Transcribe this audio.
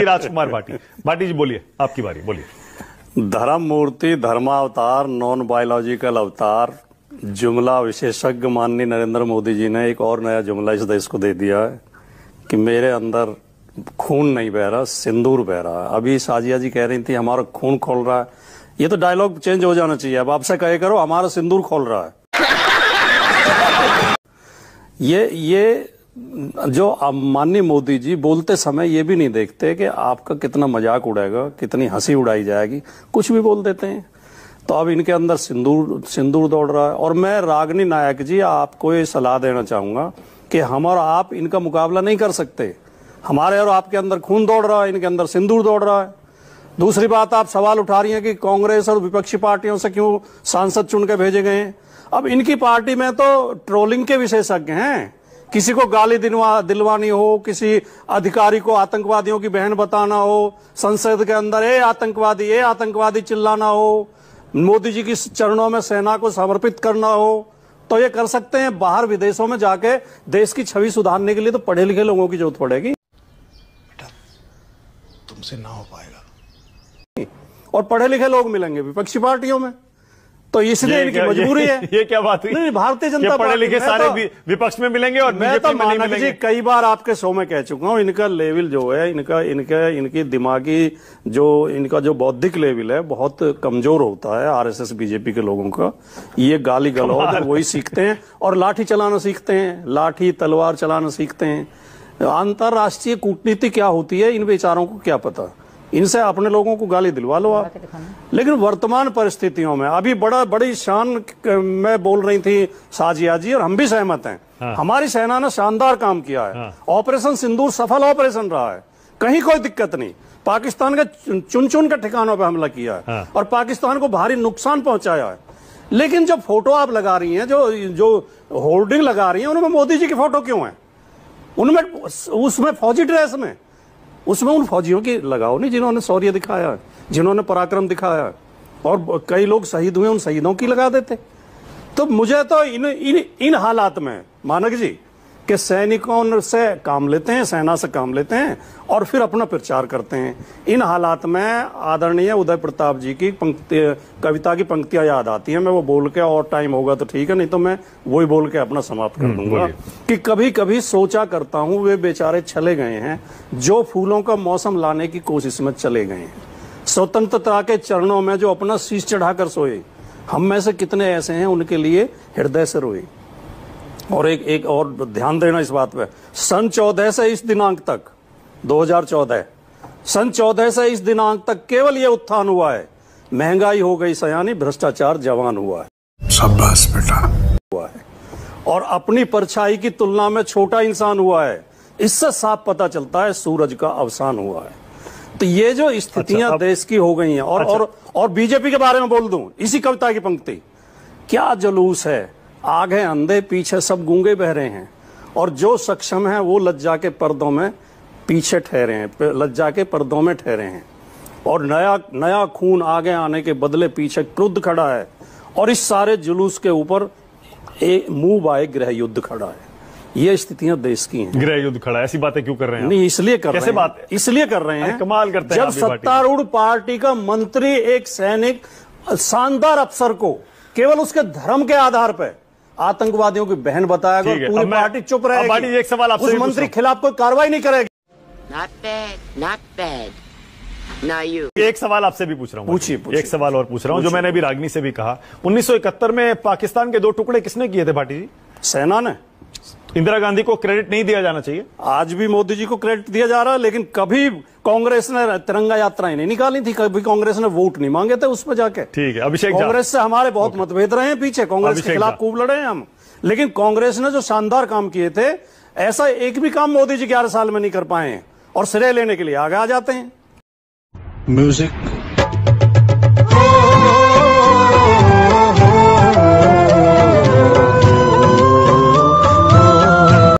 श्री राजकुमार भाटी। भाटी जी बोलिए, आपकी बारी, बोलिए। धर्म मूर्ति, धर्मावतार, नॉन बायोलॉजिकल अवतार, जुमला विशेषज्ञ माननीय नरेंद्र मोदी जी ने एक और नया जुमला इस देश को दे दिया है कि मेरे अंदर खून नहीं बह रहा, सिंदूर बह रहा है। अभी साजिया जी कह रही थी हमारा खून खोल रहा है, ये तो डायलॉग चेंज हो जाना चाहिए। अब आपसे कहे करो हमारा सिंदूर खोल रहा है। ये जो माननीय मोदी जी बोलते समय ये भी नहीं देखते कि आपका कितना मजाक उड़ाएगा, कितनी हंसी उड़ाई जाएगी, कुछ भी बोल देते हैं। तो अब इनके अंदर सिंदूर दौड़ रहा है। और मैं रागिनी नायक जी आपको ये सलाह देना चाहूंगा कि हम और आप इनका मुकाबला नहीं कर सकते। हमारे और आपके अंदर खून दौड़ रहा है, इनके अंदर सिंदूर दौड़ रहा है। दूसरी बात, आप सवाल उठा रही हैं कि कांग्रेस और विपक्षी पार्टियों से क्यों सांसद चुन के भेजे गए हैं। अब इनकी पार्टी में तो ट्रोलिंग के विशेषज्ञ हैं। किसी को गाली दिलवानी हो, किसी अधिकारी को आतंकवादियों की बहन बताना हो, संसद के अंदर ए आतंकवादी चिल्लाना हो, मोदी जी की चरणों में सेना को समर्पित करना हो, तो ये कर सकते हैं। बाहर विदेशों में जाके देश की छवि सुधारने के लिए तो पढ़े लिखे लोगों की जरूरत पड़ेगी। तुमसे ना हो पाएगा। और पढ़े लिखे लोग मिलेंगे विपक्षी पार्टियों में, तो इसलिए इनकी मजबूरी है। ये क्या बात हुई? नहीं, भारतीय जनता पढ़े लिखे सारे विपक्ष में मिलेंगे और मैं तो मानक जी कई बार आपके शो में कह चुका हूं, इनका लेवल जो है, इनकी दिमागी इनका जो बौद्धिक लेवल है बहुत कमजोर होता है। आरएसएस बीजेपी के लोगों का ये गाली गलौज वही सीखते हैं और लाठी चलाना सीखते हैं, लाठी तलवार चलाना सीखते हैं। अंतरराष्ट्रीय कूटनीति क्या होती है इन बेचारों को क्या पता। इनसे अपने लोगों को गाली दिलवा लो आप। लेकिन वर्तमान परिस्थितियों में अभी बड़ी शान में बोल रही थी साजिया जी, और हम भी सहमत हैं। हाँ। हमारी सेना ने शानदार काम किया है। हाँ। ऑपरेशन सिंदूर सफल ऑपरेशन रहा है, कहीं कोई दिक्कत नहीं। पाकिस्तान के चुन के ठिकानों पर हमला किया है। हाँ। और पाकिस्तान को भारी नुकसान पहुंचाया है। लेकिन जो फोटो आप लगा रही हैं, जो होर्डिंग लगा रही हैं, उनमें मोदी जी की फोटो क्यों है? उनमें उसमें फौजी ड्रेस में, उसमें उन फौजियों की लगाओ नहीं जिन्होंने शौर्य दिखाया, जिन्होंने पराक्रम दिखाया। और कई लोग शहीद हुए, उन शहीदों की लगा देते। तो मुझे तो इन हालात में मानक जी कि सैनिकों से काम लेते हैं, सेना से काम लेते हैं और फिर अपना प्रचार करते हैं। इन हालात में आदरणीय उदय प्रताप जी की कविता की पंक्तियां याद आती हैं। मैं वो बोल के, और टाइम होगा तो ठीक है, नहीं तो मैं वही बोल के अपना समाप्त कर दूंगा कि कभी कभी सोचा करता हूं वे बेचारे चले गए हैं जो फूलों का मौसम लाने की कोशिश में चले गए हैं। स्वतंत्रता के चरणों में जो अपना शीश चढ़ाकर सोए, हम में से कितने ऐसे हैं उनके लिए हृदय से रोए। और एक और ध्यान देना इस बात पे, सन 14 से इस दिनांक तक, 2014 सन 14 से इस दिनांक तक केवल ये उत्थान हुआ है, महंगाई हो गई सयानी, भ्रष्टाचार जवान हुआ है। शाबाश बेटा। हुआ है और अपनी परछाई की तुलना में छोटा इंसान हुआ है। इससे साफ पता चलता है सूरज का अवसान हुआ है। तो ये जो स्थितियां देश की हो गई हैं। और बीजेपी के बारे में बोल दूं, इसी कविता की पंक्ति, क्या जुलूस है, आगे अंधे पीछे सब गूंगे बह रहे हैं, और जो सक्षम है वो लज्जा के पर्दों में पीछे ठहरे हैं, लज्जा के पर्दों में ठहरे हैं। और नया खून आगे आने के बदले पीछे क्रुद्ध खड़ा है, और इस सारे जुलूस के ऊपर मुंह बाए गृह युद्ध खड़ा है। ये स्थितियां देश की हैं। गृह युद्ध खड़ा है, ऐसी बातें क्यों कर रहे हैं? नहीं, इसलिए कर रहे हैं। बात है? इसलिए कर रहे हैं, कमाल करते हैं। जब सत्तारूढ़ पार्टी का मंत्री एक सैनिक शानदार अफसर को केवल उसके धर्म के आधार पर आतंकवादियों की बहन बताएगा, पूरी पार्टी चुप रहेगी, एक सवाल आपसे, उस मंत्री के खिलाफ कोई कार्रवाई नहीं करेगी। Not bad. Now you. एक सवाल आपसे भी पूछ रहा हूँ। पूछिए। एक सवाल और पूछ रहा हूँ जो मैंने अभी रागिनी से भी कहा। 1971 में पाकिस्तान के 2 टुकड़े किसने किए थे भाटी जी? सेना ने। इंदिरा गांधी को क्रेडिट नहीं दिया जाना चाहिए? आज भी मोदी जी को क्रेडिट दिया जा रहा है, लेकिन कभी कांग्रेस ने तिरंगा यात्राएं नहीं निकाली थी, कभी कांग्रेस ने वोट नहीं मांगे थे उस पर जाके। ठीक है, अभिषेक कांग्रेस से हमारे बहुत मतभेद रहे हैं पीछे, कांग्रेस के खिलाफ खूब लड़े हैं हम, लेकिन कांग्रेस ने जो शानदार काम किए थे, ऐसा एक भी काम मोदी जी 11 साल में नहीं कर पाए हैं, और श्रेय लेने के लिए आगे आ जाते हैं। म्यूजिक